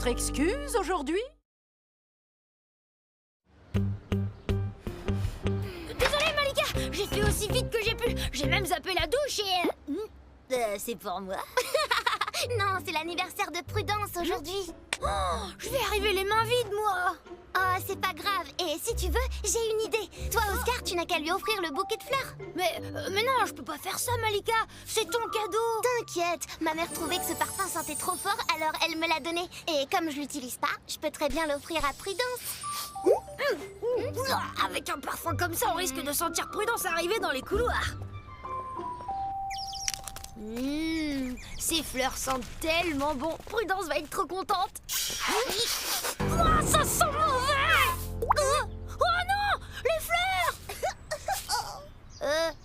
votre excuse aujourd'hui? Désolée, Malika, j'ai fait aussi vite que j'ai pu. J'ai même zappé la douche et... c'est pour moi. Non, c'est l'anniversaire de Prudence aujourd'hui. Oh, je vais arriver les mains vides, moi. Oh, c'est pas grave. Et si tu veux, j'ai une idée. Toi, Oscar, tu n'as qu'à lui offrir le bouquet de fleurs. Mais non, je peux pas faire ça, Malika. C'est ton cadeau. T'inquiète, ma mère trouvait que ce parfum sentait trop fort, alors elle me l'a donné. Et comme je l'utilise pas, je peux très bien l'offrir à Prudence. Avec un parfum comme ça, on risque de sentir Prudence arriver dans les couloirs. Ces fleurs sentent tellement bon. Prudence va être trop contente. Oh, ça sent mauvais. Oh non, les fleurs.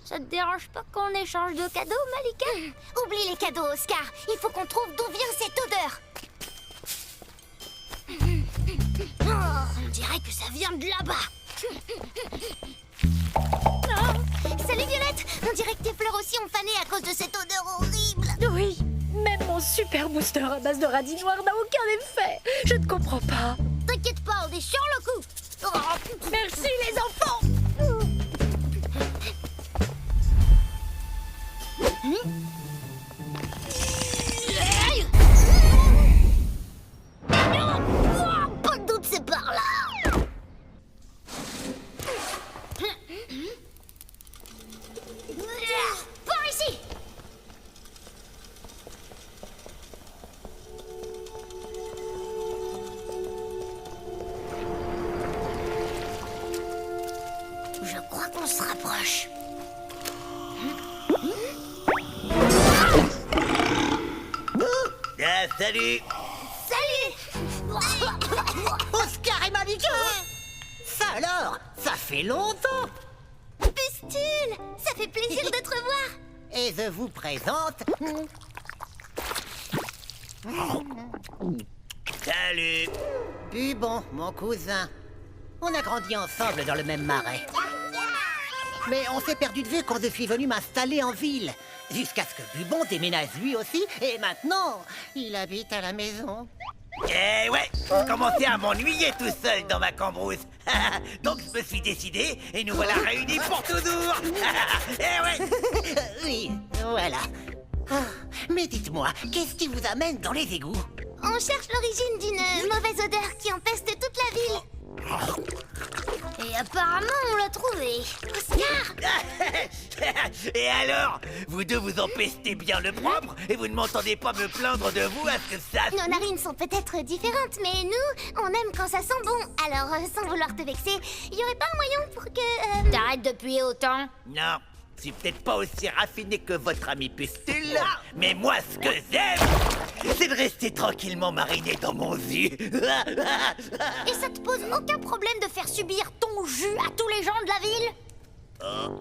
Ça te dérange pas qu'on échange de cadeaux, Malika? Oublie les cadeaux, Oscar. Il faut qu'on trouve d'où vient cette odeur. On dirait que ça vient de là-bas. Salut Violette. On dirait que tes fleurs aussi ont fané à cause de cette odeur horrible. Oui, même mon super booster à base de radis noirs n'a aucun effet. Je ne comprends pas. T'inquiète pas, on est sur le coup. Merci les enfants. Pas de doute, c'est par là. Par ici. Je crois qu'on se rapproche. Ah, salut! Salut. Oscar et Malika! Ça alors? Ça fait longtemps! Pustule, ça fait plaisir de te revoir. Et je vous présente... Salut! Bubon, mon cousin. On a grandi ensemble dans le même marais. Mais on s'est perdu de vue quand je suis venu m'installer en ville. Jusqu'à ce que Bubon déménage lui aussi, et maintenant, il habite à la maison. Eh ouais, je commençais à m'ennuyer tout seul dans ma cambrousse. Donc je me suis décidé, et nous voilà réunis pour toujours. Eh ouais! Oui, voilà. Ah, mais dites-moi, qu'est-ce qui vous amène dans les égouts? On cherche l'origine d'une mauvaise odeur qui empeste toute la ville. Et apparemment, on l'a trouvé. Oscar! Et alors? Vous deux vous empestez bien le propre, et vous ne m'entendez pas me plaindre de vous à ce que ça... Nos narines sont peut-être différentes, mais nous, on aime quand ça sent bon. Alors, sans vouloir te vexer, il y aurait pas un moyen pour que... T'arrêtes de puer autant. Non, je suis peut-être pas aussi raffiné que votre ami Pustule, mais moi, ce que j'aime, c'est de rester tranquillement mariné dans mon jus. Et ça te pose aucun problème de faire subir ton jus à tous les gens de la ville?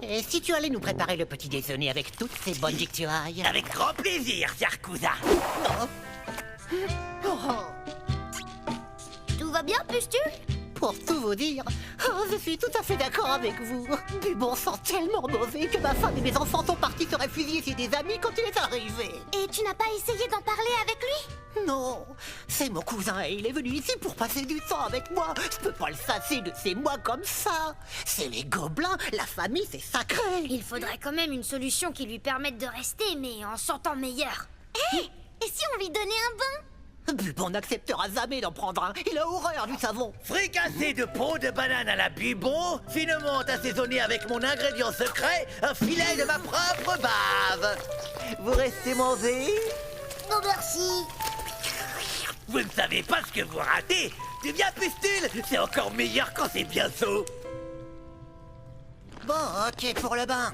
Et si tu allais nous préparer le petit déjeuner avec toutes ces bonnes victuailles? Avec grand plaisir, cher cousin. Tout va bien, Pustule? Pour tout vous dire, je suis tout à fait d'accord avec vous. Bubon sent tellement mauvais que ma femme et mes enfants sont partis se réfugier chez des amis quand il est arrivé. Et tu n'as pas essayé d'en parler avec lui? Non, c'est mon cousin et il est venu ici pour passer du temps avec moi. Je peux pas le sasser de ces mois comme ça. C'est les gobelins, la famille, c'est sacré. Il faudrait quand même une solution qui lui permette de rester, mais en sentant meilleur. Hé! Et si on lui donnait un bain? Bubon n'acceptera jamais d'en prendre un. Il a horreur du savon. Fricassé de peau de banane à la Bubon, finement assaisonné avec mon ingrédient secret, un filet de ma propre bave. Vous restez manger? Non, merci. Vous ne savez pas ce que vous ratez. C'est bien, Pustule, c'est encore meilleur quand c'est bien chaud. Bon, ok pour le bain.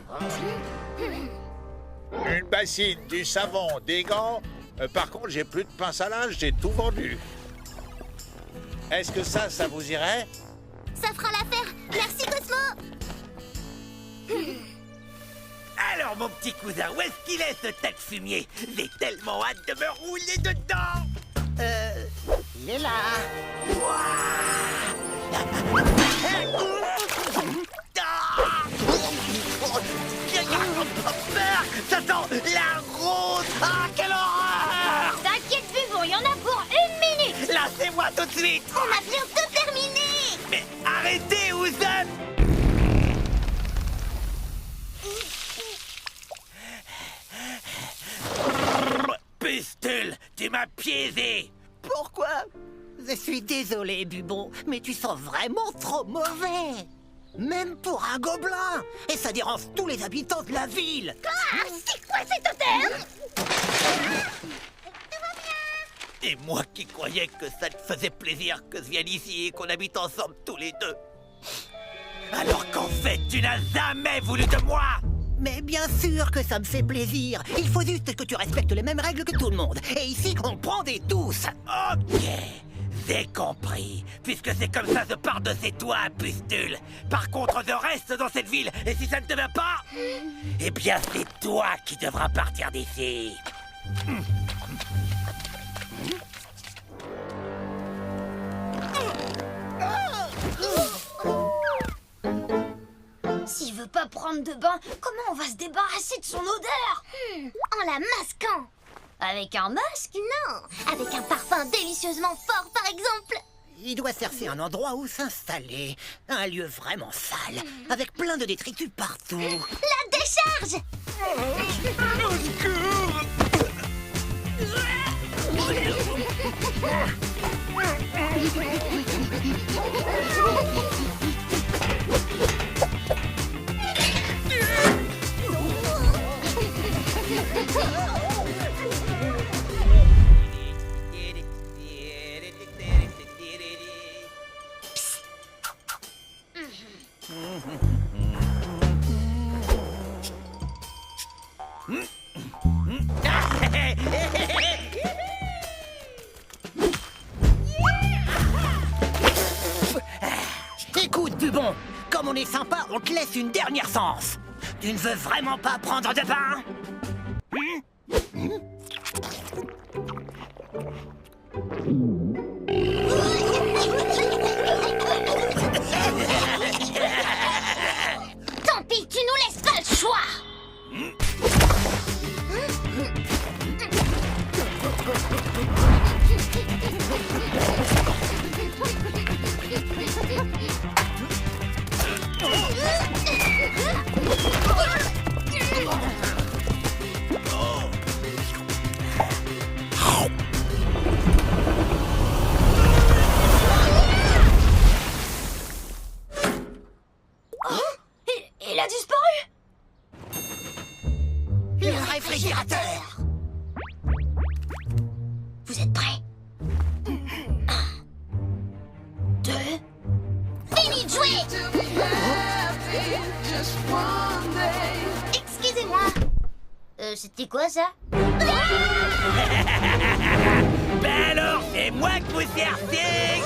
Une bassine, du savon, des gants. Par contre, j'ai plus de pince à linge, j'ai tout vendu. Est-ce que ça vous irait? Ça fera l'affaire. Merci, Cosmo. Alors, mon petit cousin, où est-ce qu'il est, ce tas de fumier? J'ai tellement hâte de me rouler dedans. Il est là. Ça sent la rose. Ah, quelle horreur! T'inquiète, Bubon, il y en a pour une minute. Là, c'est moi tout de suite! On a bientôt terminé. Mais arrêtez, Ouzan! Pustule, tu m'as piégé! Pourquoi? Je suis désolé, Bubon, mais tu sens vraiment trop mauvais. Même pour un gobelin. Et ça dérange tous les habitants de la ville. Ah, c'est quoi cet odeur? Et moi qui croyais que ça te faisait plaisir que je vienne ici et qu'on habite ensemble tous les deux. Alors qu'en fait, tu n'as jamais voulu de moi! Mais bien sûr que ça me fait plaisir. Il faut juste que tu respectes les mêmes règles que tout le monde. Et ici, on prend des tous. Ok, j'ai compris. Puisque c'est comme ça, je pars de chez toi, Pustule. Par contre, je reste dans cette ville. Et si ça ne te va pas, eh bien, c'est toi qui devras partir d'ici. S'il veut pas prendre de bain, comment on va se débarrasser de son odeur? En la masquant. Avec un masque? Non. Avec un parfum délicieusement fort, par exemple. Il doit chercher un endroit où s'installer. Un lieu vraiment sale, avec plein de détritus partout. La décharge. Écoute, Bubon, comme on est sympa, on te laisse une dernière chance. Tu ne veux vraiment pas prendre de bain? Tant pis, tu nous laisses pas le choix. Il a disparu. Le réfrigérateur. Vous êtes prêts? 1, 2, fini de jouer. Excusez-moi. C'était quoi ça? Ben alors, c'est moi que vous cherchez!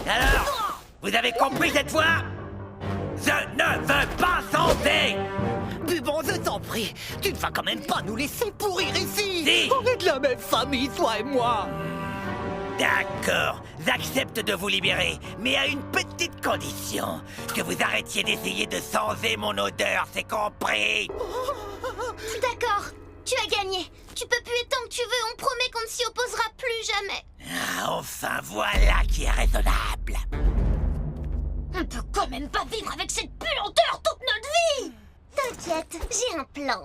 Alors, vous avez compris cette fois? Je ne veux pas sauter! Bubon, je t'en prie, tu ne vas quand même pas nous laisser pourrir ici. Si. On est de la même famille, toi et moi. D'accord, j'accepte de vous libérer, mais à une petite condition. Que vous arrêtiez d'essayer de changer mon odeur, c'est compris? D'accord, tu as gagné. Tu peux puer tant que tu veux, on promet qu'on ne s'y opposera plus jamais. Ah, enfin, voilà qui est raisonnable. On peut quand même pas vivre avec cette puanteur toute notre vie. T'inquiète, j'ai un plan.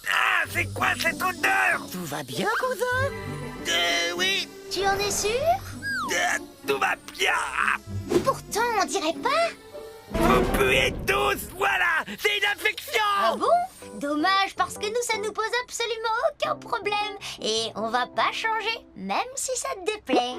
Ah, c'est quoi cette odeur? Tout va bien, cousin? Oui, Tu en es sûr? tout va bien. Pourtant, on dirait pas. Vous puez tous, voilà, c'est une infection. Ah bon? Dommage, parce que nous, ça nous pose absolument aucun problème. Et on va pas changer, même si ça te déplaît.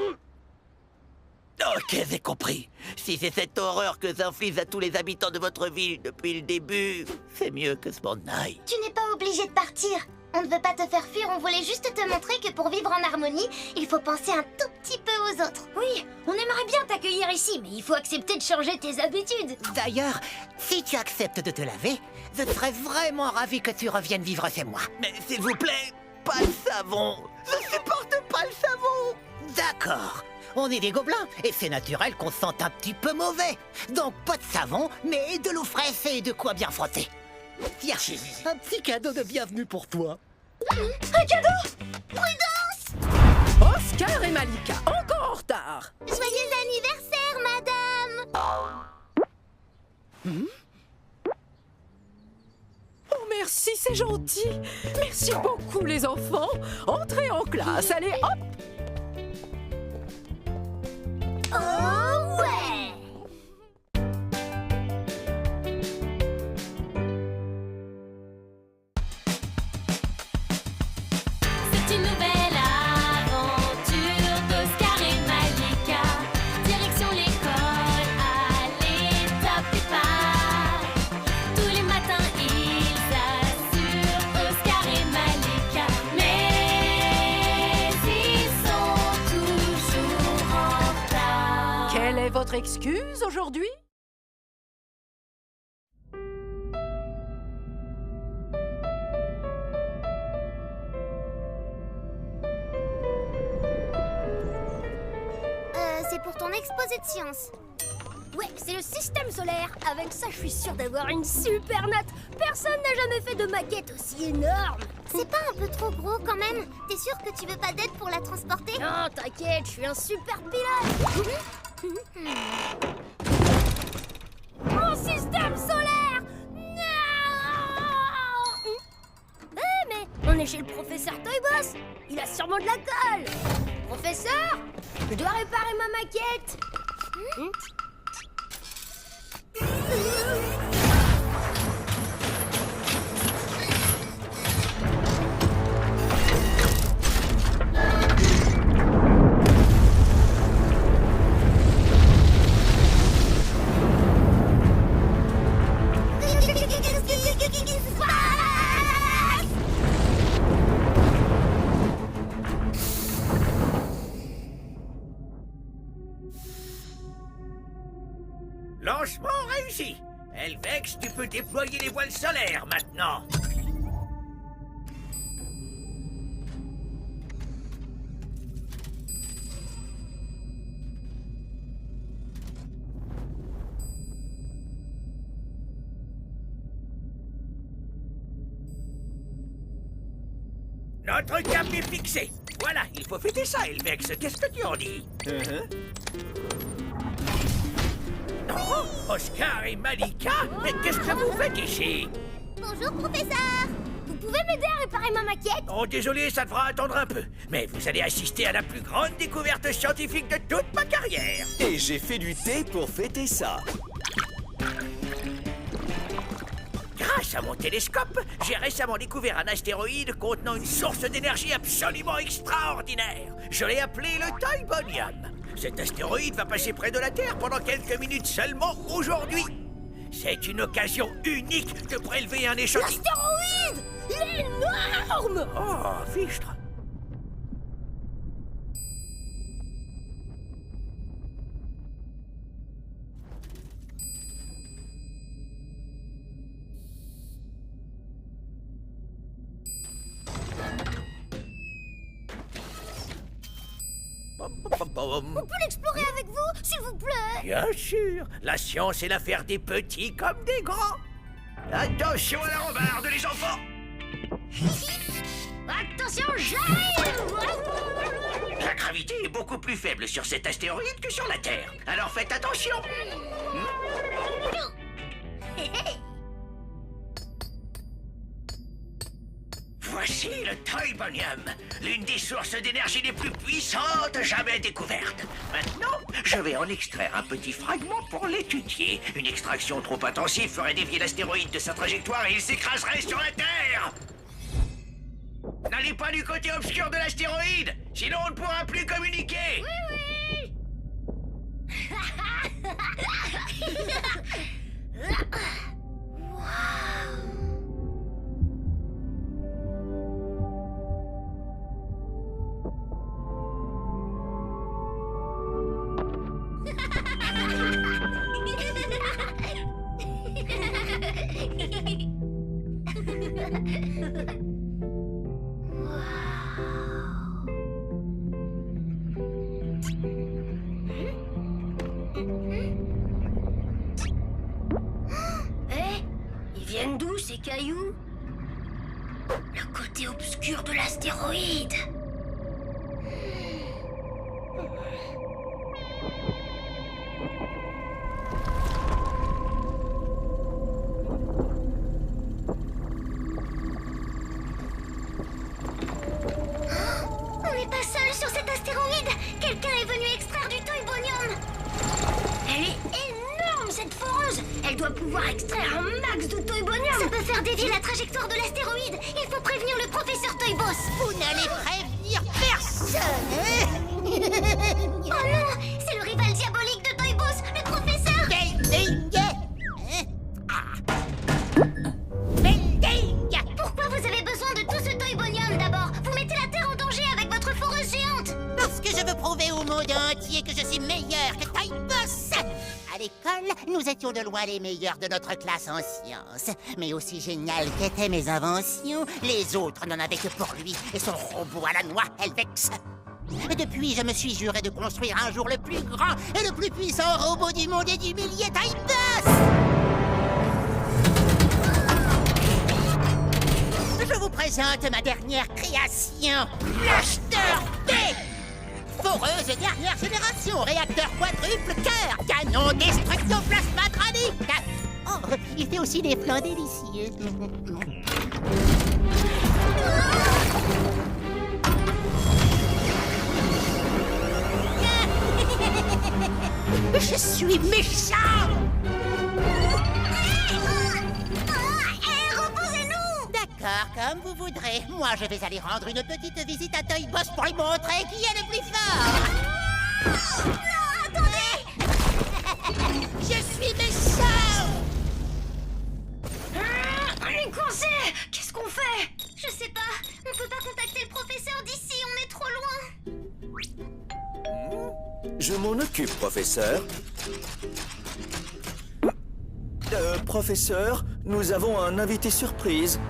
Ok, j'ai compris. Si c'est cette horreur que j'inflige à tous les habitants de votre ville depuis le début, c'est mieux que je m'en aille. Tu n'es pas obligé de partir. On ne veut pas te faire fuir, on voulait juste te montrer que pour vivre en harmonie, il faut penser un tout petit peu aux autres. Oui, on aimerait bien t'accueillir ici, mais il faut accepter de changer tes habitudes. D'ailleurs, si tu acceptes de te laver, je serais vraiment ravi que tu reviennes vivre chez moi. Mais s'il vous plaît, pas le savon. Je supporte pas le savon. D'accord. On est des gobelins, et c'est naturel qu'on se sente un petit peu mauvais. Donc pas de savon, mais de l'eau fraîche et de quoi bien frotter. Tiens, un petit cadeau de bienvenue pour toi. Un cadeau! Prudence! Oscar et Malika, encore en retard! Joyeux anniversaire, madame! Oh merci, c'est gentil! Merci beaucoup les enfants! Entrez en classe, allez hop! Oh ouais! C'est une nouvelle aventure d'Oscar et Malika. Direction l'école, allez, top départ. Tous les matins, ils assurent Oscar et Malika. Mais ils sont toujours en retard. Quelle est votre excuse aujourd'hui? C'est pour ton exposé de sciences. Ouais, c'est le système solaire. Avec ça, je suis sûre d'avoir une super note. Personne n'a jamais fait de maquette aussi énorme. C'est pas un peu trop gros quand même? T'es sûr que tu veux pas d'aide pour la transporter? Non, t'inquiète, je suis un super pilote. Mon système solaire! Non! Mais on est chez le professeur Toyboss. Il a sûrement de la colle. Professeur, je dois réparer ma maquette. Qu'est-ce qui se passe? Lancement réussi. Elvex, tu peux déployer les voiles solaires maintenant. Notre cap est fixé. Voilà, il faut fêter ça, Elvex. Qu'est-ce que tu en dis? Oh, Oscar et Malika, mais qu'est-ce que vous faites ici? Bonjour, professeur. Vous pouvez m'aider à réparer ma maquette? Oh, désolé, ça devra attendre un peu. Mais vous allez assister à la plus grande découverte scientifique de toute ma carrière. Et j'ai fait du thé pour fêter ça. Grâce à mon télescope, j'ai récemment découvert un astéroïde contenant une source d'énergie absolument extraordinaire. Je l'ai appelé le Toybonium. Cet astéroïde va passer près de la Terre pendant quelques minutes seulement aujourd'hui. C'est une occasion unique de prélever un échantillon. L'astéroïde! Il est énorme! Oh, fichtre. On peut l'explorer avec vous, s'il vous plaît? Bien sûr, la science est l'affaire des petits comme des grands. Attention à la rambarde, les enfants. Attention, j'arrive! La gravité est beaucoup plus faible sur cet astéroïde que sur la Terre. Alors faites attention. Voici le Toybonium, l'une des sources d'énergie les plus puissantes jamais découvertes. Maintenant, je vais en extraire un petit fragment pour l'étudier. Une extraction trop intensive ferait dévier l'astéroïde de sa trajectoire et il s'écraserait sur la Terre. N'allez pas du côté obscur de l'astéroïde, sinon on ne pourra plus communiquer. Wow. viennent d'où ces cailloux? Le côté obscur de l'astéroïde. On n'est pas seul sur cet astéroïde. Quelqu'un est venu extraire du toybonium. Elle est énorme, cette foreuse. Elle doit pouvoir extraire un max de toybonium. Ça peut faire dévier la trajectoire de l'astéroïde. Il faut prévenir le professeur Toybos. Vous n'allez prévenir personne, hein? Oh non, c'est le rival diabolique de Toybos, le professeur. Belding! Belding! Pourquoi vous avez besoin de tout ce toybonium d'abord? Vous mettez la Terre en danger avec votre foreuse géante. Parce que je veux prouver au monde entier que je suis meilleur que Toybos. À l'école, nous étions de loin les meilleurs de notre classe en sciences. Mais aussi génial qu'étaient mes inventions, les autres n'en avaient que pour lui et son robot à la noix, Helvex. Et depuis, je me suis juré de construire un jour le plus grand et le plus puissant robot du monde et d'humilier Toybos. Je vous présente ma dernière création, l'acheteur P. Foreuse dernière génération, réacteur quadruple cœur, canon destruction plasmatronique. Oh, il fait aussi des plans délicieux. Je suis méchant. Reposez-nous. D'accord, comme vous voudrez. Moi, je vais aller rendre une petite visite à Toybos pour lui montrer qui est le plus fort. Non, attendez. Je suis méchant. On est coincé. Qu'est-ce qu'on fait? Je sais pas. On peut pas contacter le professeur d'ici, on est trop loin. Je m'en occupe, professeur. Professeur, nous avons un invité surprise.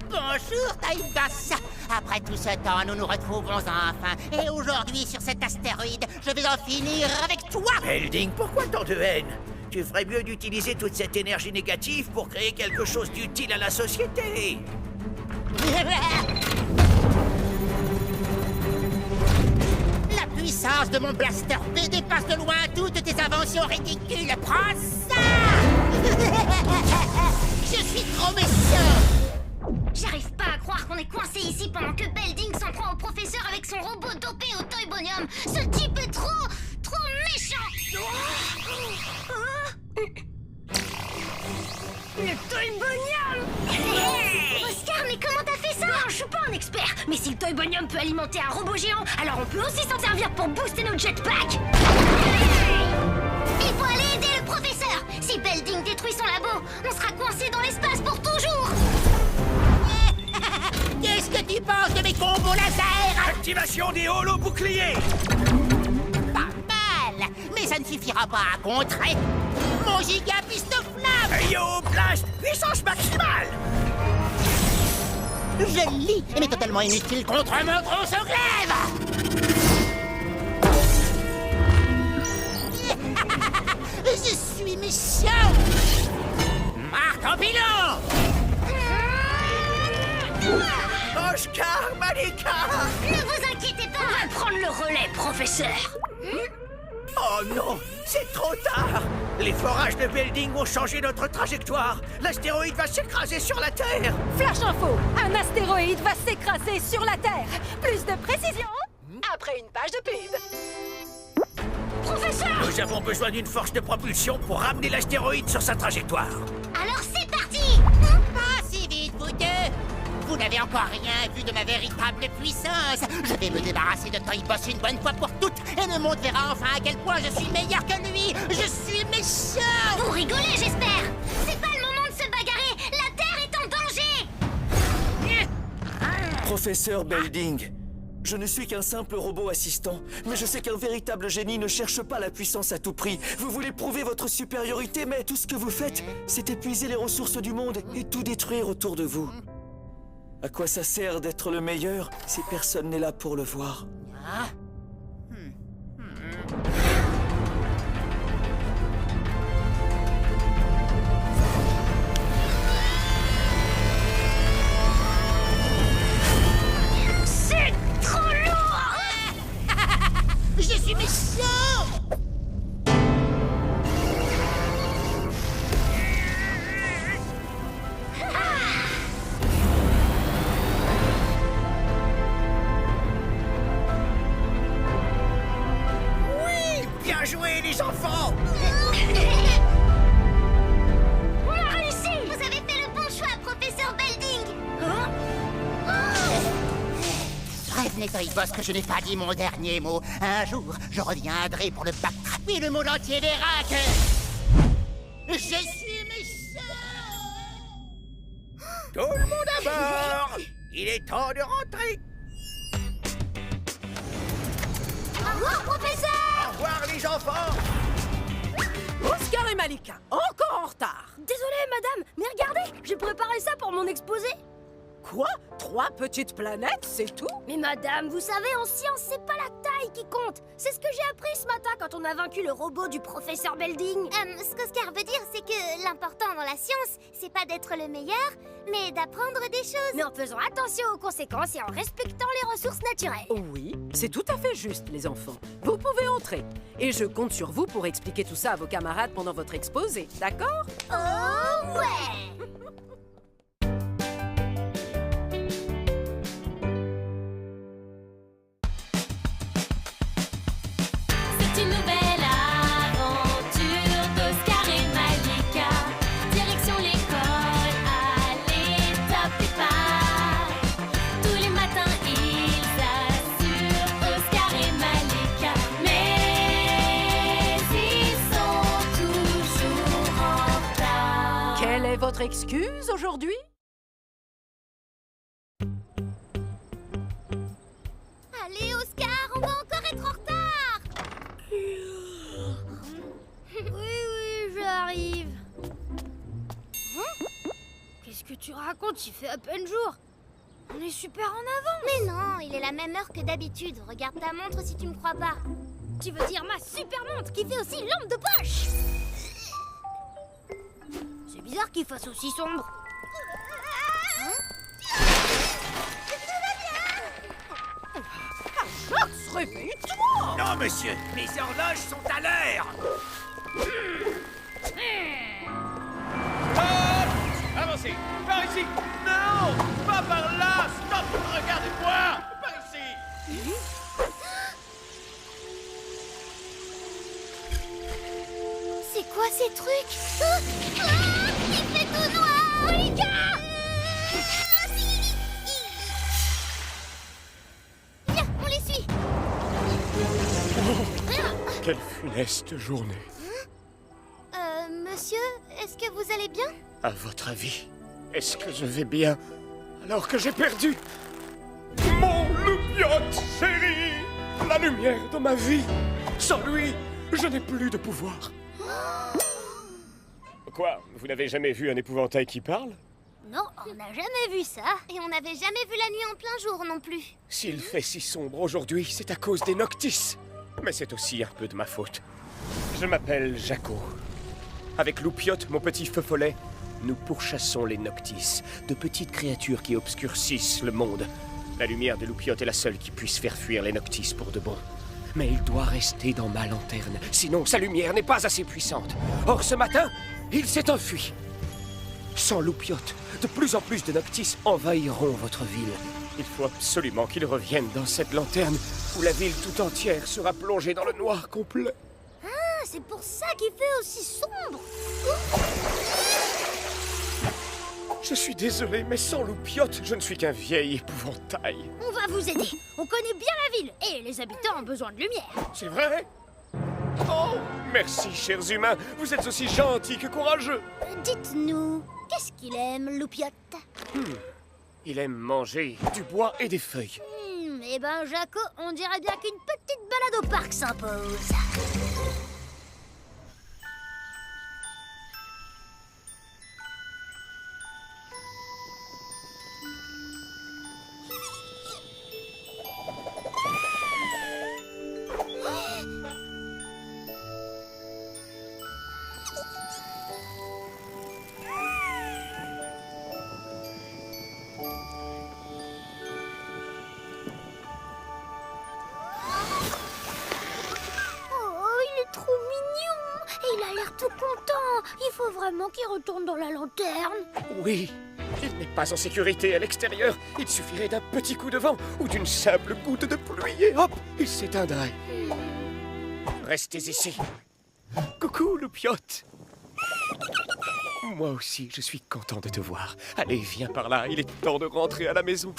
Bonjour, Toybos. Après tout ce temps, nous nous retrouvons enfin. Et aujourd'hui, sur cet astéroïde, je vais en finir avec toi. Belding, pourquoi tant de haine? Tu ferais mieux d'utiliser toute cette énergie négative pour créer quelque chose d'utile à la société. La puissance de mon Blaster P dépasse de loin toutes tes inventions ridicules. Prends ça. Je suis trop méchant. J'arrive pas à croire qu'on est coincé ici pendant que Belding s'en prend au professeur avec son robot dopé au toybonium. Ce type est trop méchant. Le toybonium. Oscar, mais comment t'as fait ça? Non, je suis pas un expert. Mais si le toybonium peut alimenter un robot géant, alors on peut aussi s'en servir pour booster nos jetpacks. Il faut aller aider le professeur. Si Belding détruit son labo, on sera coincé dans l'espace pour toujours. Qu'est-ce que tu penses de mes combos laser? Activation des holo-boucliers. Pas mal, mais ça ne suffira pas à contrer mon giga piston-flamme. Yo, blast, puissance maximale. Je lis, mais totalement inutile contre mon gros glaive. Je suis méchant. Marque en pilon. Oscar, Malika. Ne vous inquiétez pas. On va prendre le relais, professeur. Oh non, c'est trop tard. Les forages de Belding ont changé notre trajectoire. L'astéroïde va s'écraser sur la Terre. Flash info, un astéroïde va s'écraser sur la Terre. Plus de précision après une page de pub. Professeur. Nous avons besoin d'une force de propulsion pour ramener l'astéroïde sur sa trajectoire. Alors c'est parti. Pas si vite, vous deux. Vous n'avez encore rien vu de ma véritable puissance. Je vais me débarrasser de Toybos une bonne fois pour toutes et le monde verra enfin à quel point je suis meilleur que lui. Je suis méchant. Vous rigolez, j'espère. C'est pas le moment de se bagarrer. La Terre est en danger. Professeur Belding, je ne suis qu'un simple robot assistant, mais je sais qu'un véritable génie ne cherche pas la puissance à tout prix. Vous voulez prouver votre supériorité, mais tout ce que vous faites, c'est épuiser les ressources du monde et tout détruire autour de vous. À quoi ça sert d'être le meilleur si personne n'est là pour le voir? n'est Toy Boss que je n'ai pas dit mon dernier mot. Un jour, je reviendrai pour le backtrapper le monde entier verra que... Je suis méchant. Tout le monde à bord! Il est temps de rentrer! Au revoir, professeur! Au revoir les enfants! Oscar et Malika, encore en retard. Désolée, madame, mais regardez, j'ai préparé ça pour mon exposé. Quoi? 3 petites planètes, c'est tout? Mais madame, vous savez, en science, c'est pas la taille qui compte. C'est ce que j'ai appris ce matin quand on a vaincu le robot du professeur Belding. Ce qu'Oscar veut dire, c'est que l'important dans la science, c'est pas d'être le meilleur, mais d'apprendre des choses. Mais en faisant attention aux conséquences et en respectant les ressources naturelles. Oui, c'est tout à fait juste, les enfants. Vous pouvez entrer. Et je compte sur vous pour expliquer tout ça à vos camarades pendant votre exposé, d'accord? Oh ouais! C'est une nouvelle aventure d'Oscar et Malika. Direction l'école, allez, top départ. Tous les matins, ils assurent Oscar et Malika. Mais ils sont toujours en retard. Quelle est votre excuse aujourd'hui? Allez, Oscar, on va encore être en retard. Oui, j'arrive. Qu'est-ce que tu racontes? Il fait à peine jour. On est super en avance. Mais non, il est la même heure que d'habitude. Regarde ta montre si tu me crois pas. Tu veux dire ma super montre qui fait aussi lampe de poche? C'est bizarre qu'il fasse aussi sombre. Max, réveille-toi! Non, monsieur, mes horloges sont à l'heure! Avancez! Par ici! Non! Pas par là! Stop! Regardez-moi! Par ici! C'est quoi ces trucs? Il fait tout noir! Malika! Viens, on les suit! Quelle funeste journée! Monsieur, est-ce que vous allez bien? À votre avis, est-ce que je vais bien alors que j'ai perdu mon loupiote chéri? La lumière de ma vie! Sans lui, je n'ai plus de pouvoir. Quoi? Vous n'avez jamais vu un épouvantail qui parle? Non, on n'a jamais vu ça. Et on n'avait jamais vu la nuit en plein jour non plus. S'il fait si sombre aujourd'hui, c'est à cause des Noctis. Mais c'est aussi un peu de ma faute. Je m'appelle Jaco. Avec Loupiote, mon petit feu follet, nous pourchassons les Noctis, de petites créatures qui obscurcissent le monde. La lumière de Loupiote est la seule qui puisse faire fuir les Noctis pour de bon. Mais il doit rester dans ma lanterne, sinon sa lumière n'est pas assez puissante. Or ce matin, il s'est enfui. Sans Loupiote, de plus en plus de Noctis envahiront votre ville. Il faut absolument qu'il revienne dans cette lanterne, où la ville tout entière sera plongée dans le noir complet. Ah, c'est pour ça qu'il fait aussi sombre. Je suis désolé, mais sans Loupiote, je ne suis qu'un vieil épouvantail. On va vous aider. On connaît bien la ville et les habitants ont besoin de lumière. C'est vrai? Oh, merci, chers humains. Vous êtes aussi gentils que courageux. Dites-nous, qu'est-ce qu'il aime, Loupiote? Il aime manger du bois et des feuilles. Eh ben, Jaco, on dirait bien qu'une petite balade au parc s'impose. Il faut vraiment qu'il retourne dans la lanterne. Oui, il n'est pas en sécurité à l'extérieur. Il suffirait d'un petit coup de vent ou d'une simple goutte de pluie et hop, il s'éteindrait. Restez ici. Coucou, Loupiote. Moi aussi, je suis content de te voir. Allez, viens par là, il est temps de rentrer à la maison.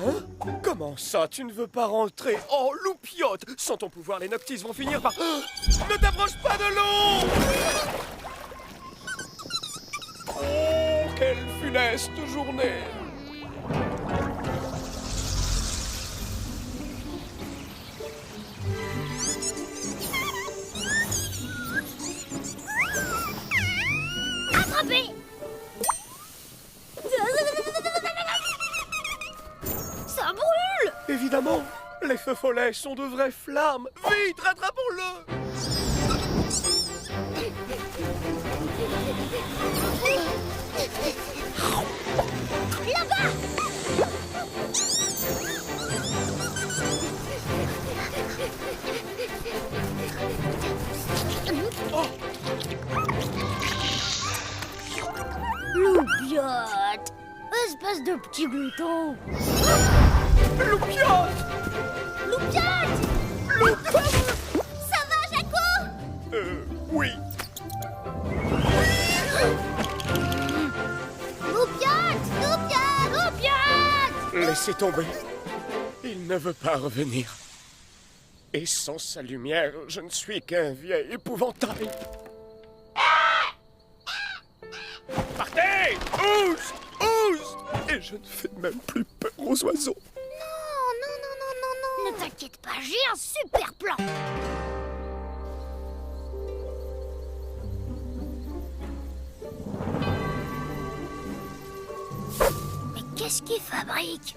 Hein? Comment ça, tu ne veux pas rentrer? Oh, Loupiote! Sans ton pouvoir, les Noctis vont finir par... Ne t'approche pas de l'eau! Oh, quelle funeste journée! Attrapé! Ça brûle! Évidemment, les feux follets sont de vraies flammes. Vite, rattrapons-le! Là-bas! Loupiote! Espèce de petit glouton! Loupiote! Loupiote! Ça va, Jaco? Oui. Loupiote! Laissez tomber. Il ne veut pas revenir. Et sans sa lumière, je ne suis qu'un vieil épouvantail. Partez! Ous! Et je ne fais même plus peur aux oiseaux. Ne t'inquiète pas, j'ai un super plan! Mais qu'est-ce qu'il fabrique?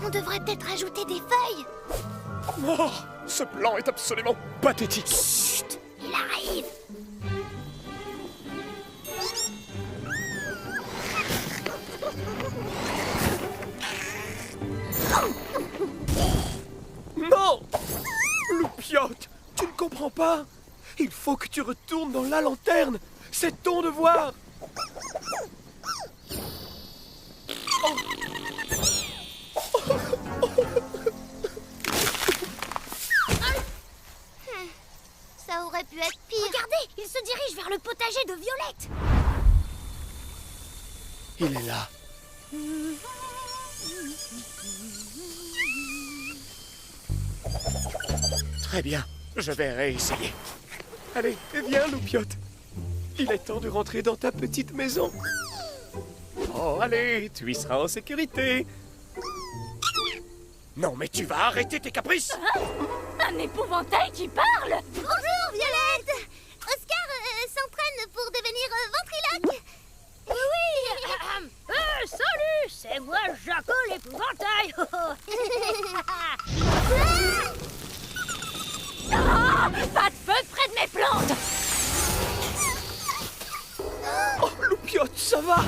On devrait peut-être ajouter des feuilles. Oh, ce plan est absolument pathétique. Chut! Il arrive! Non! Loupiote, tu ne comprends pas? Il faut que tu retournes dans la lanterne. C'est ton devoir. Ça aurait pu être pire. Regardez, il se dirige vers le potager de Violette. Il est là. Très bien, je vais réessayer. Allez, viens, Loupiote. Il est temps de rentrer dans ta petite maison. Oh, allez, tu y seras en sécurité. Non, mais tu vas arrêter tes caprices. Un épouvantail qui parle! Bonjour, Violette. Oscar s'entraîne pour devenir ventriloque. Oui. Salut, c'est moi, Jaco l'épouvantail. Ah, pas de feu près de mes plantes! Oh, Loupiote, ça va?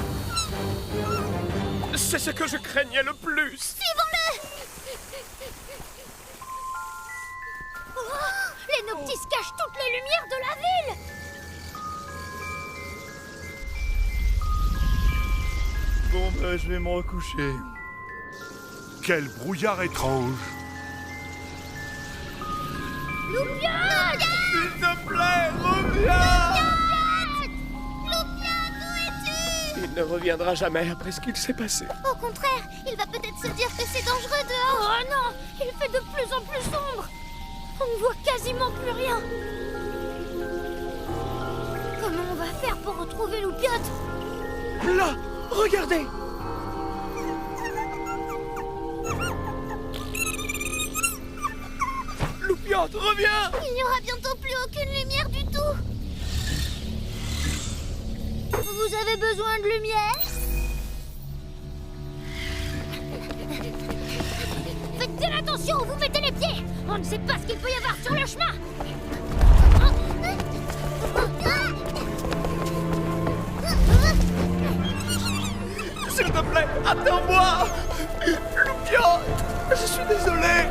C'est ce que je craignais le plus. Suivons-le. Les Noctis cachent toutes les lumières de la ville. Bon, ben, je vais me recoucher. Quel brouillard étrange! Loupiote! S'il te plaît, reviens! Loupiote, où es-tu? Il ne reviendra jamais après ce qu'il s'est passé. Au contraire, il va peut-être se dire que c'est dangereux dehors. Oh non, il fait de plus en plus sombre. On ne voit quasiment plus rien. Comment on va faire pour retrouver Loupiote? Là, regardez! Loupiote, reviens! Il n'y aura bientôt plus aucune lumière du tout. Vous avez besoin de lumière? Faites bien attention où vous mettez les pieds. On ne sait pas ce qu'il peut y avoir sur le chemin. S'il te plaît, attends-moi! Loupiote! Je suis désolé!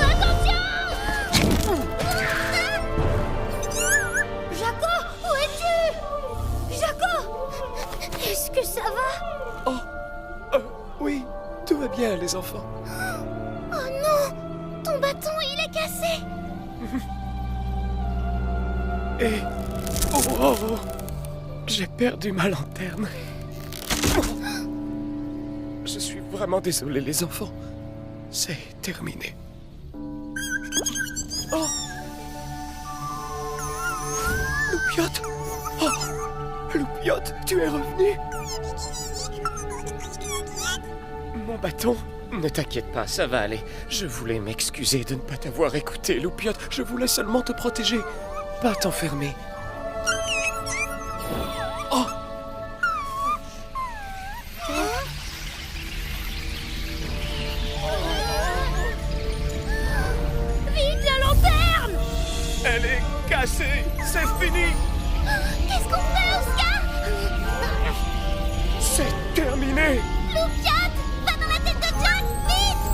Attention! Jaco, où es-tu? Jaco! Est-ce que ça va? Oh, oui, tout va bien, les enfants. Oh non! Ton bâton, il est cassé! Et... oh, j'ai perdu ma lanterne. Je suis vraiment désolé, les enfants. C'est terminé. Oh! Loupiote! Oh! Loupiote, tu es revenu? Mon bâton? Ne t'inquiète pas, ça va aller. Je voulais m'excuser de ne pas t'avoir écouté, Loupiote. Je voulais seulement te protéger, pas t'enfermer. Oh! Vite, la lanterne! Elle est cassée! C'est fini! Qu'est-ce qu'on fait, Oscar? C'est terminé! Loupiote, va dans la tête de Jack, vite!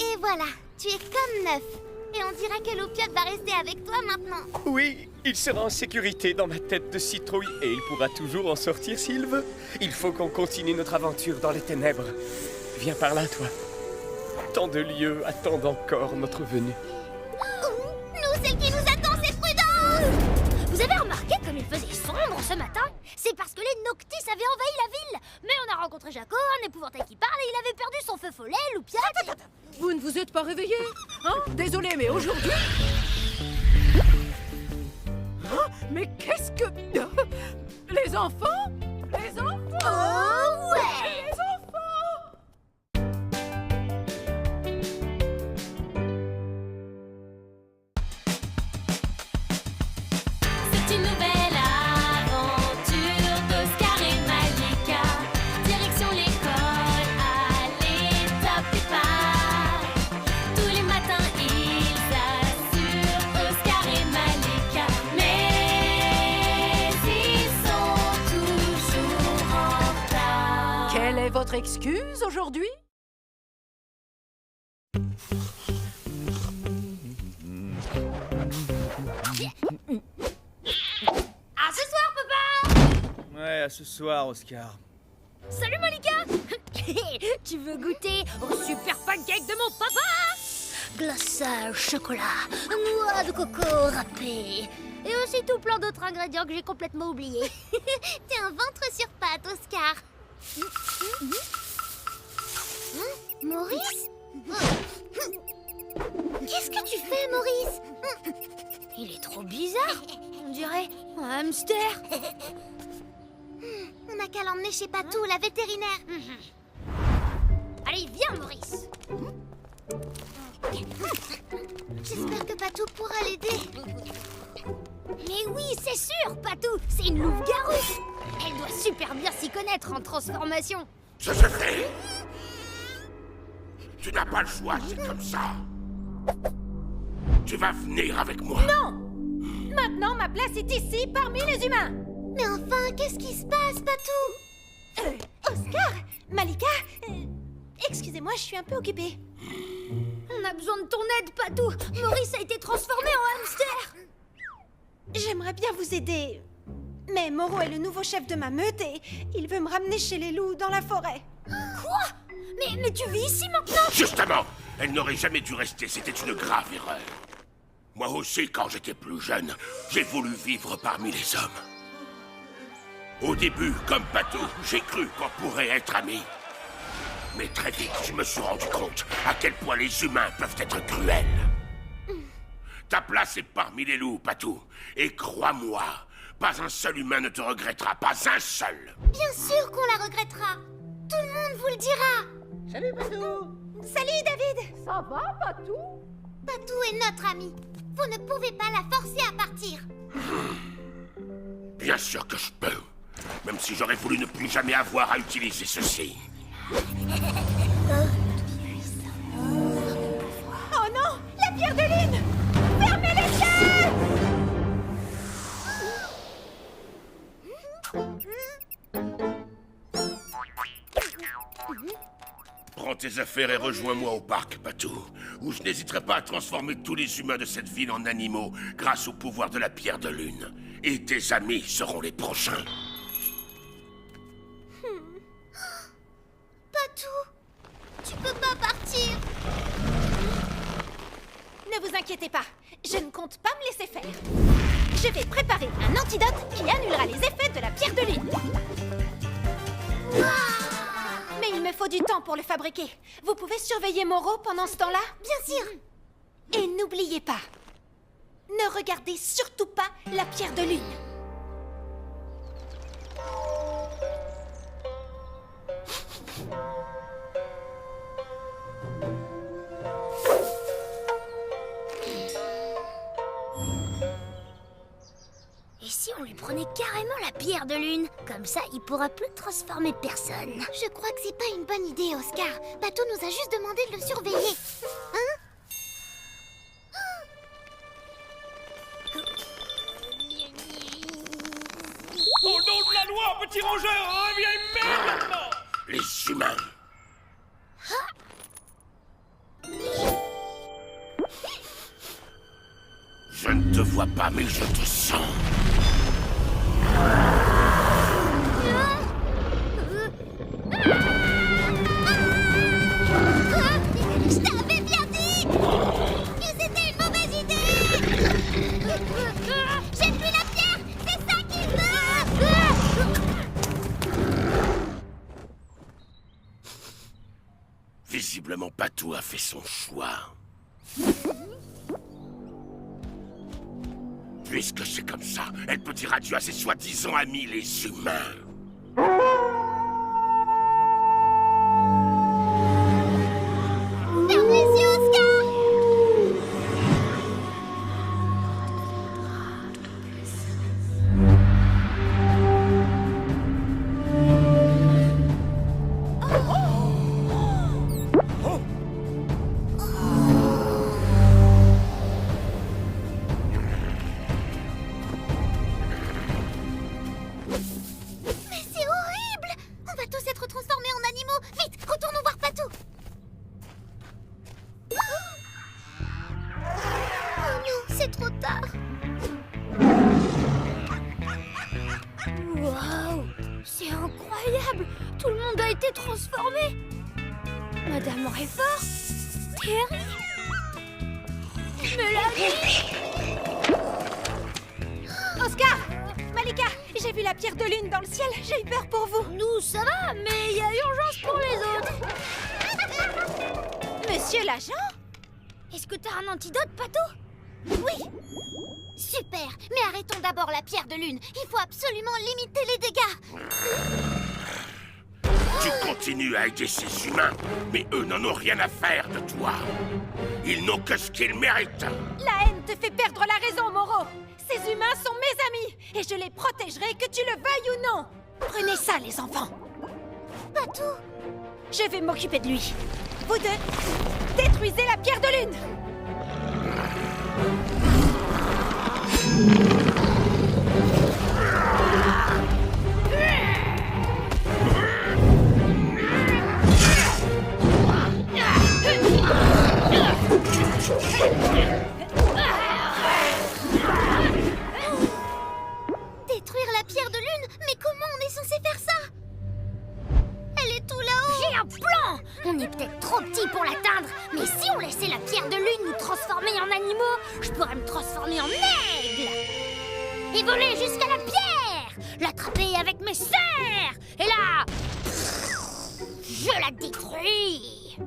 Et voilà, tu es comme neuf. Et on dirait que Loupiote va rester avec toi maintenant. Oui, il sera en sécurité dans ma tête de citrouille et il pourra toujours en sortir s'il veut. Il faut qu'on continue notre aventure dans les ténèbres. Viens par là, toi. Tant de lieux attendent encore notre venue. Nous, celle qui nous attend, c'est Prudence! Vous avez remarqué comme il faisait sombre ce matin? C'est parce que les Noctis avaient envahi la ville. Mais on a rencontré Jaco, un épouvantail qui parle, et il avait perdu son feu follet, Loupiote. Vous ne vous êtes pas réveillé? Hein? Désolé, mais aujourd'hui... Hein? Mais qu'est-ce que... Les enfants? Les enfants? Oh ouais! Les enfants! C'est une nouvelle aventure d'Oscar et Malika. Direction l'école, allez, top départ. Tous les matins, ils assurent Oscar et Malika. Mais ils sont toujours en retard. Quelle est votre excuse aujourd'hui? À ce soir, papa! Ouais, à ce soir, Oscar. Salut, Malika! Tu veux goûter au super pancake de mon papa? Glaçage, chocolat, noix de coco râpée. Et aussi tout plein d'autres ingrédients que j'ai complètement oubliés. T'es un ventre sur pattes, Oscar. Maurice? Qu'est-ce que tu fais, Maurice? Il est trop bizarre. On dirait un hamster. On n'a qu'à l'emmener chez Patou, la vétérinaire. Allez, viens, Maurice. J'espère que Patou pourra l'aider. Mais oui, c'est sûr, Patou. C'est une louve-garou. Elle doit super bien s'y connaître en transformation. Ça se fait. Tu n'as pas le choix, c'est comme ça. Tu vas venir avec moi. Non! Maintenant, ma place est ici, parmi les humains. Mais enfin, qu'est-ce qui se passe, Patou? Oscar, Malika, excusez-moi, je suis un peu occupée. On a besoin de ton aide, Patou. Maurice a été transformé en hamster. J'aimerais bien vous aider, mais Moreau est le nouveau chef de ma meute et il veut me ramener chez les loups dans la forêt. Quoi? Mais tu vis ici maintenant? Justement, elle n'aurait jamais dû rester, c'était une grave erreur. Moi aussi, quand j'étais plus jeune, j'ai voulu vivre parmi les hommes. Au début, comme Patou, j'ai cru qu'on pourrait être amis. Mais très vite, je me suis rendu compte à quel point les humains peuvent être cruels. Ta place est parmi les loups, Patou. Et crois-moi, pas un seul humain ne te regrettera, pas un seul. Bien sûr qu'on la regrettera. Tout le monde vous le dira. Salut, Patou! Salut David. Ça va, Patou? Patou est notre ami. Vous ne pouvez pas la forcer à partir. Bien sûr que je peux. Même si j'aurais voulu ne plus jamais avoir à utiliser ceci. Oh non, la pierre de lune. Fermez les yeux. Prends tes affaires et rejoins-moi au parc, Patou, où je n'hésiterai pas à transformer tous les humains de cette ville en animaux grâce au pouvoir de la pierre de lune. Et tes amis seront les prochains. Patou, tu peux pas partir. Ne vous inquiétez pas, je ne compte pas me laisser faire. Je vais préparer un antidote qui annulera les effets de la pierre de lune. Mais il me faut du temps pour le fabriquer. Vous pouvez surveiller Moreau pendant ce temps-là? Bien sûr. Et n'oubliez pas, ne regardez surtout pas la pierre de lune. Et si on lui prenait carrément la pierre de lune? Comme ça, il pourra plus transformer personne. Je crois que c'est pas une bonne idée, Oscar. Patou nous a juste demandé de le surveiller. Hein? Au nom de la loi, petit rongeur, reviens immédiatement! Les humains. Je ne te vois pas, mais je te sens. Je t'avais bien dit que c'était une mauvaise idée. J'ai plus la pierre, c'est ça qu'il veut. Visiblement, Patou a fait son choix. Puisque c'est comme ça, elle peut dire adieu à ses soi-disant amis, les humains. Ferme les yeux, Oscar. Mais c'est horrible. On va tous être transformés en animaux. Vite, retournons voir Patou. Oh non, c'est trop tard. Waouh, c'est incroyable. Tout le monde a été transformé. Madame Réfort, Terry, Mélanie. Oscar! Malika, j'ai vu la pierre de lune dans le ciel, j'ai eu peur pour vous. Nous, ça va, mais il y a urgence pour les autres. Monsieur l'agent? Est-ce que t'as un antidote, Patou? Oui. Super. Mais arrêtons d'abord la pierre de lune. Il faut absolument limiter les dégâts. Tu continues à aider ces humains, mais eux n'en ont rien à faire de toi. Ils n'ont que ce qu'ils méritent. La haine te fait perdre la raison, Moreau. Ces humains sont mes amis, et je les protégerai que tu le veuilles ou non. Prenez ça, les enfants. Patou. Je vais m'occuper de lui. Vous deux, détruisez la pierre de lune. Détruire la pierre de lune? Mais comment on est censé faire ça? Elle est tout là-haut. J'ai un plan. On est peut-être trop petit pour l'atteindre, mais si on laissait la pierre de lune nous transformer en animaux, je pourrais me transformer en aigle et voler jusqu'à la pierre, l'attraper avec mes serres, et là, je la détruis.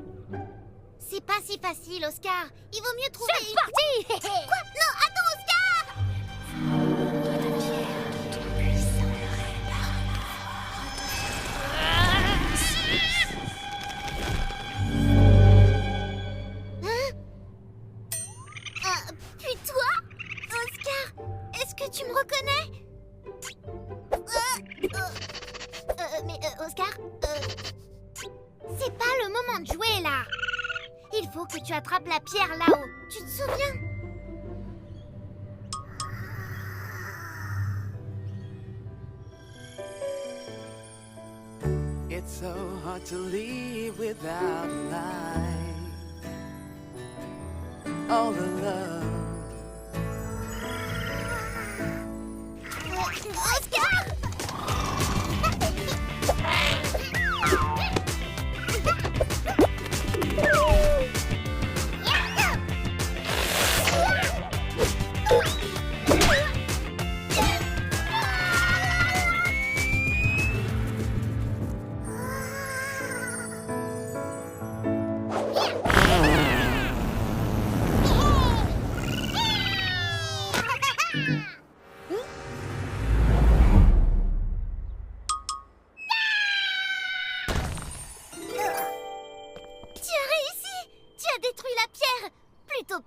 C'est pas si facile, Oscar. Il vaut mieux trouver... C'est parti. Quoi? Non, attends, Oscar! Puis toi, Oscar, est-ce que tu me reconnais? Oscar, c'est pas le moment de jouer là. Il faut que tu attrapes la pierre là-haut. Tu te souviens? It's so hard to leave without a light. All the love. Oscar!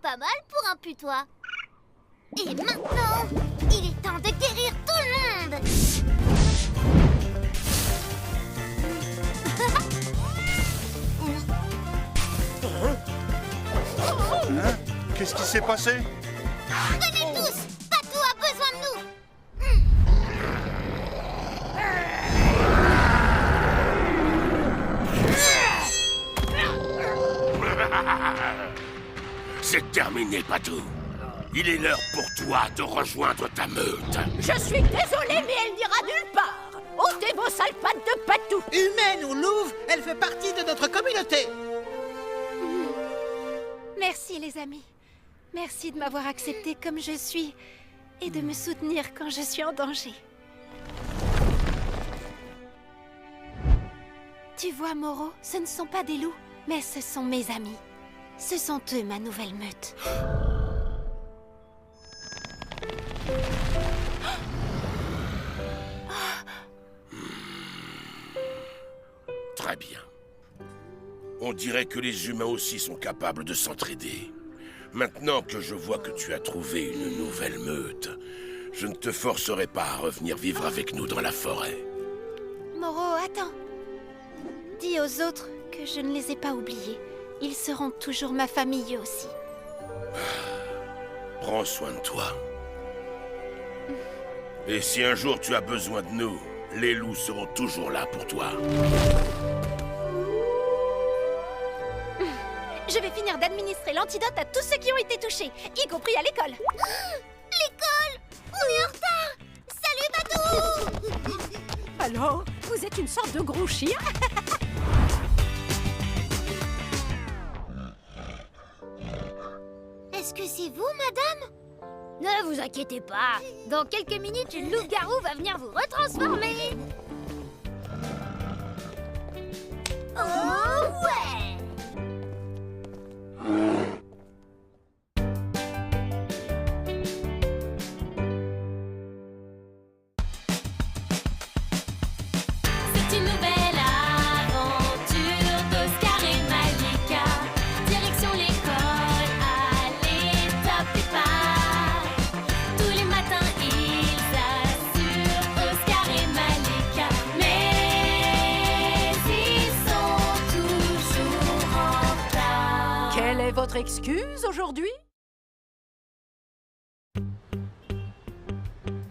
Pas mal pour un putois. Et maintenant, il est temps de guérir tout le monde. Hein? Qu'est-ce qui s'est passé? Venez tous, Patou a besoin de nous. C'est terminé, Patou. Il est l'heure pour toi de rejoindre ta meute. Je suis désolée, mais elle n'ira nulle part. Ôtez vos sales pattes de Patou. Humaine ou louve, elle fait partie de notre communauté. Merci les amis. Merci de m'avoir accepté comme je suis et de me soutenir quand je suis en danger. Tu vois, Moro, ce ne sont pas des loups, mais ce sont mes amis. Ce sont eux, ma nouvelle meute. Très bien. On dirait que les humains aussi sont capables de s'entraider. Maintenant que je vois que tu as trouvé une nouvelle meute, je ne te forcerai pas à revenir vivre avec nous dans la forêt. Moro, attends. Dis aux autres que je ne les ai pas oubliés. Ils seront toujours ma famille aussi. Prends soin de toi. Et si un jour tu as besoin de nous, les loups seront toujours là pour toi. Je vais finir d'administrer l'antidote à tous ceux qui ont été touchés, y compris à l'école. L'école! On est en retard! Salut, Patou! Alors, vous êtes une sorte de gros chien? Est-ce que c'est vous, madame? Ne vous inquiétez pas. Dans quelques minutes, une loup-garou va venir vous retransformer. Oh ouais! C'est une nouvelle aventure d'Oscar et Malika. Direction l'école, allez, top départ. Tous les matins, ils assurent Oscar et Malika. Mais ils sont toujours en retard. Quelle est votre excuse aujourd'hui?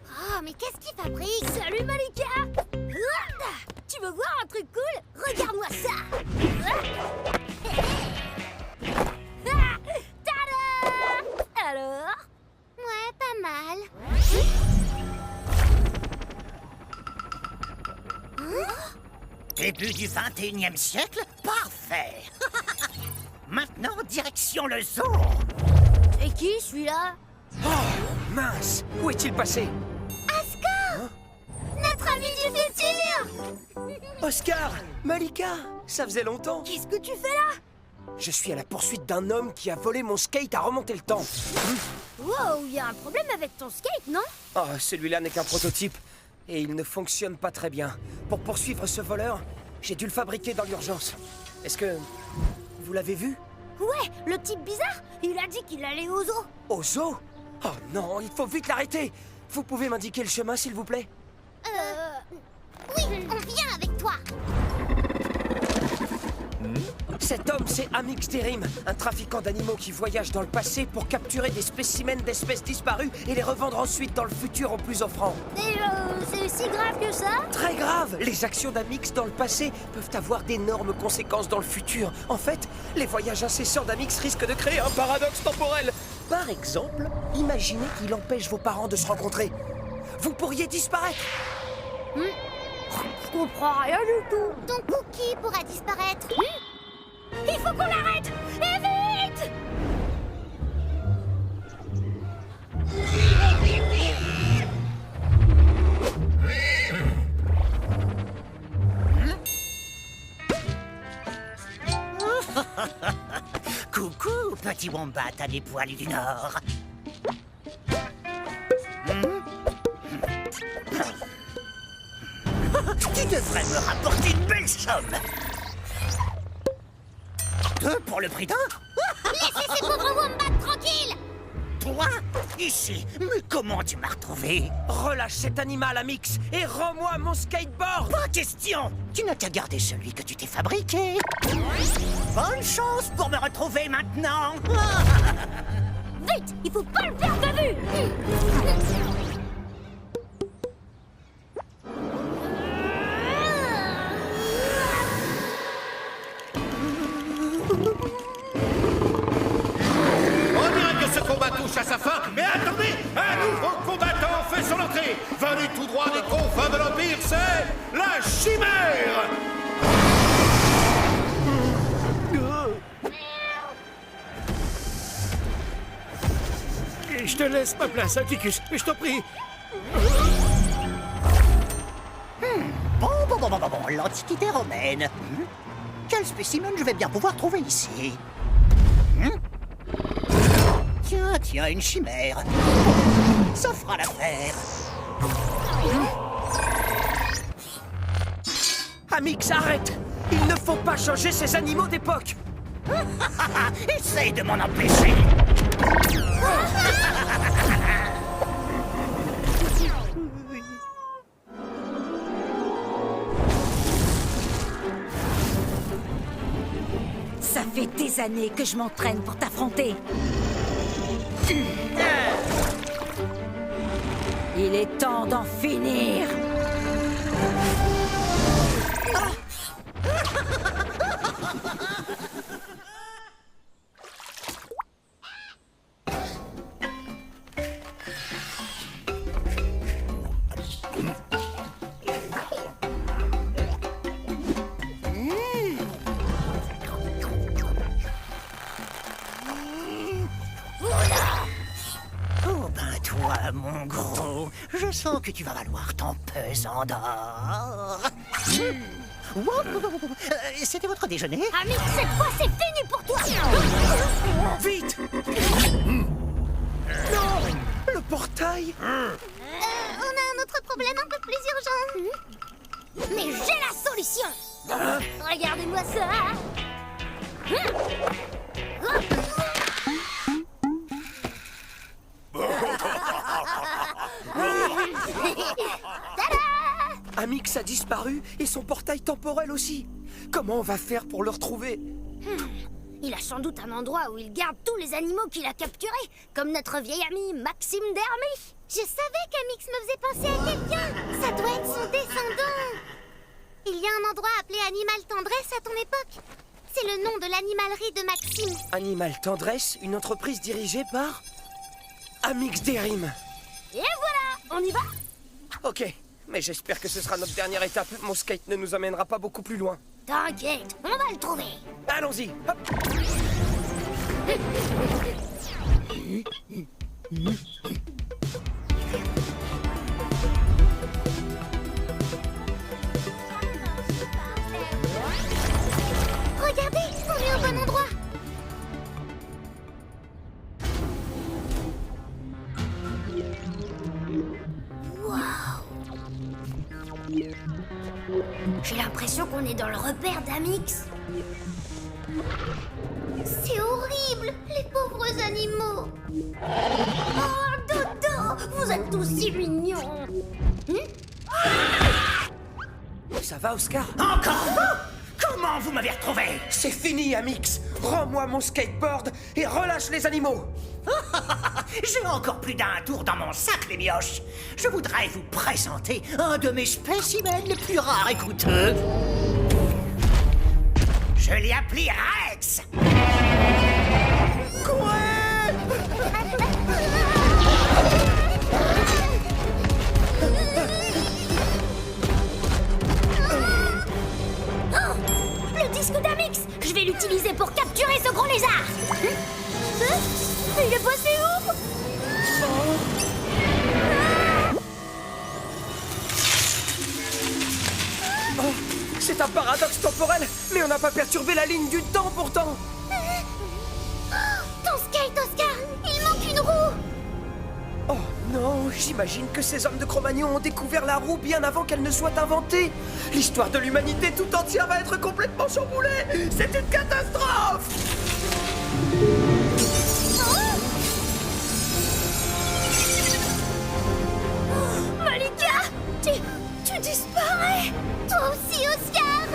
Oh, mais qu'est-ce qu'il fabrique? Salut, Malika! Tu veux voir un truc cool? Regarde-moi ça! Tada! Alors? Ouais, pas mal. Début du 21e siècle? Parfait. Maintenant, direction le zoo. C'est qui, celui-là? Mince! Où est-il passé? Ascar! Notre ami du futur! Oscar! Malika! Ça faisait longtemps! Qu'est-ce que tu fais là? Je suis à la poursuite d'un homme qui a volé mon skate à remonter le temps. Wow, il y a un problème avec ton skate, non? Oh, celui-là n'est qu'un prototype. Et il ne fonctionne pas très bien. Pour poursuivre ce voleur, j'ai dû le fabriquer dans l'urgence. Est-ce que... vous l'avez vu? Ouais, le type bizarre, il a dit qu'il allait au zoo. Au zoo? Oh non, il faut vite l'arrêter. Vous pouvez m'indiquer le chemin, s'il vous plaît? Oui, on vient avec toi. Cet homme, c'est Amix Terim, un trafiquant d'animaux qui voyage dans le passé pour capturer des spécimens d'espèces disparues et les revendre ensuite dans le futur aux plus offrants. Et c'est si grave que ça? Très grave! Les actions d'Amix dans le passé peuvent avoir d'énormes conséquences dans le futur. En fait, les voyages incessants d'Amix risquent de créer un paradoxe temporel. Par exemple, imaginez qu'il empêche vos parents de se rencontrer. Vous pourriez disparaître. Je comprends rien du tout. Ton cookie pourra disparaître. Il faut qu'on l'arrête! Et vite! Coucou, petit wombat à des poils du Nord. Tu devrais me rapporter une belle somme. 2 pour le prix d'un? Laissez ces pauvres wombats tranquilles. Toi, ici, mais comment tu m'as retrouvé? Relâche cet animal, Amix, et rends-moi mon skateboard. Pas question. Tu n'as qu'à garder celui que tu t'es fabriqué. Bonne chance pour me retrouver maintenant. Vite! Il faut pas le perdre de vue! On dirait que ce combat touche à sa fin, mais attendez! Un nouveau combattant fait son entrée! Venu tout droit des confins de l'Empire, c'est la Chimère! Je te laisse ma place, Atticus, je t'en prie. Bon, l'Antiquité romaine. Quel spécimen je vais bien pouvoir trouver ici? Tiens, une chimère. Ça fera l'affaire. Amix, arrête! Il ne faut pas changer ces animaux d'époque. Essaye de m'en empêcher. Ça fait des années que je m'entraîne pour t'affronter. Il est temps d'en finir. Oh ben toi, mon gros, je sens que tu vas valoir ton pesant d'or. C'était votre déjeuner? Amix, cette fois, c'est fini pour toi! Vite! Non! Le portail! On a un autre problème un peu plus urgent. Mais j'ai la solution! Regardez-moi ça! Amix a disparu et son portail temporel aussi. Comment on va faire pour le retrouver? Il a sans doute un endroit où il garde tous les animaux qu'il a capturés, comme notre vieil ami Maxime Dermy. Je savais qu'Amix me faisait penser à quelqu'un. Ça doit être son descendant. Il y a un endroit appelé Animal Tendresse à ton époque. C'est le nom de l'animalerie de Maxime. Animal Tendresse, une entreprise dirigée par Amix Derim. Et voilà, on y va? Ok, mais j'espère que ce sera notre dernière étape. Mon skate ne nous amènera pas beaucoup plus loin. T'inquiète, on va le trouver. Allons-y. Hop. Regardez, on est au bon endroit. J'ai l'impression qu'on est dans le repère d'Amix. C'est horrible, les pauvres animaux. Oh, Dodo, vous êtes tous si mignons. Ça va, Oscar? Encore vous? Comment vous m'avez retrouvé? C'est fini, Amix. Rends-moi mon skateboard et relâche les animaux. j'ai encore plus d'un tour dans mon sac, les mioches. Je voudrais vous présenter un de mes spécimens les plus rares et coûteux. Je l'ai appelé Rex. Le disque d'Amix! Je vais l'utiliser pour capturer ce gros lézard! Il est passé où? Oh, c'est un paradoxe temporel, mais on n'a pas perturbé la ligne du temps pourtant! Ton skate, Oscar! Il manque une roue! Oh non, j'imagine que ces hommes de Cro-Magnon ont découvert la roue bien avant qu'elle ne soit inventée. L'histoire de l'humanité tout entière va être complètement chamboulée. C'est une catastrophe. Malika! Tu disparais! Toi aussi, Oscar!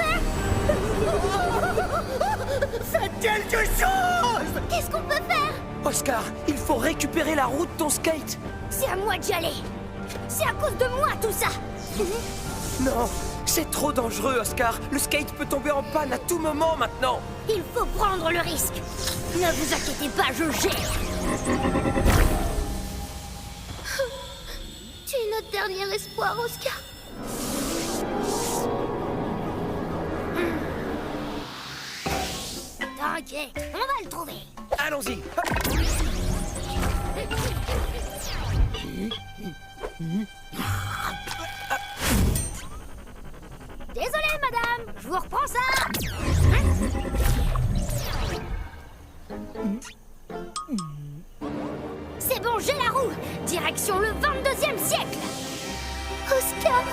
Faites quelque chose! Qu'est-ce qu'on peut faire? Oscar, il faut récupérer la roue de ton skate. C'est à moi d'y aller! C'est à cause de moi, tout ça! Non, c'est trop dangereux, Oscar. Le skate peut tomber en panne à tout moment maintenant. Il faut prendre le risque! Ne vous inquiétez pas, je gère! Tu es notre dernier espoir, Oscar! T'inquiète, on va le trouver! Allons-y. Désolée, madame, je vous reprends ça. C'est bon, j'ai la roue. Direction le 22e siècle. Oscar.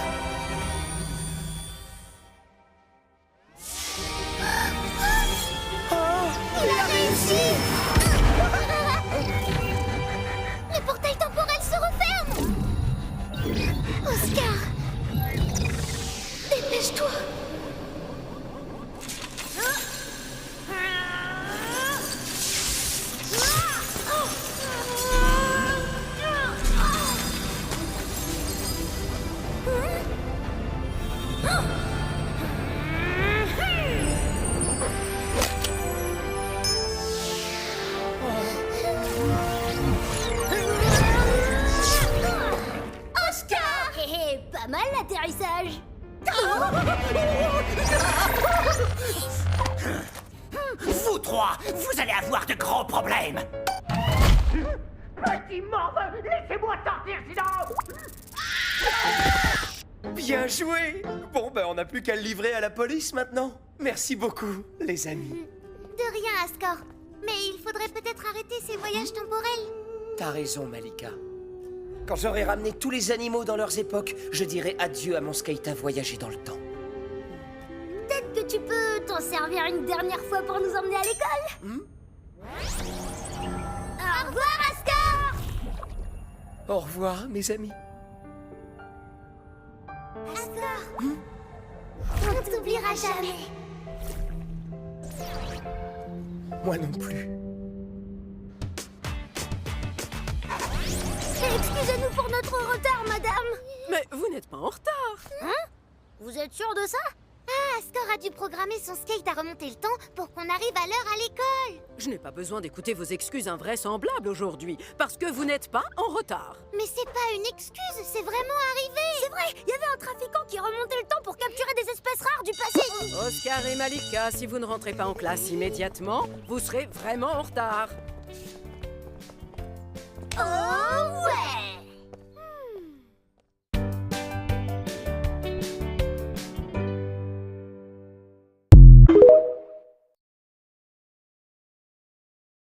Il a réussi. Le portail temporel se referme. Oscar. Dépêche-toi. Oscar! Hé hé, pas mal l'atterrissage. Vous trois, vous allez avoir de gros problèmes. Petit morve, laissez-moi sortir sinon. Bien joué. Bon, ben, on n'a plus qu'à le livrer à la police maintenant. Merci beaucoup, les amis. De rien, Ascor. Mais il faudrait peut-être arrêter ces voyages temporels. T'as raison, Malika. Quand j'aurai ramené tous les animaux dans leurs époques, je dirai adieu à mon skate à voyager dans le temps. Peut-être que tu peux t'en servir une dernière fois pour nous emmener à l'école. Au revoir, Ascor. Au revoir, mes amis. Ascor. On t'oubliera jamais. Moi non plus. Excusez-nous pour notre retard, madame. Mais vous n'êtes pas en retard. Hein? Vous êtes sûr de ça? Ah, Ascor a dû programmer son skate à remonter le temps pour qu'on arrive à l'heure à l'école. Je n'ai pas besoin d'écouter vos excuses invraisemblables aujourd'hui, parce que vous n'êtes pas en retard. Mais c'est pas une excuse, c'est vraiment arrivé. C'est vrai, il y avait un trafiquant qui remontait le temps pour capturer des espèces rares du passé. Oscar et Malika, si vous ne rentrez pas en classe immédiatement, vous serez vraiment en retard. Oh!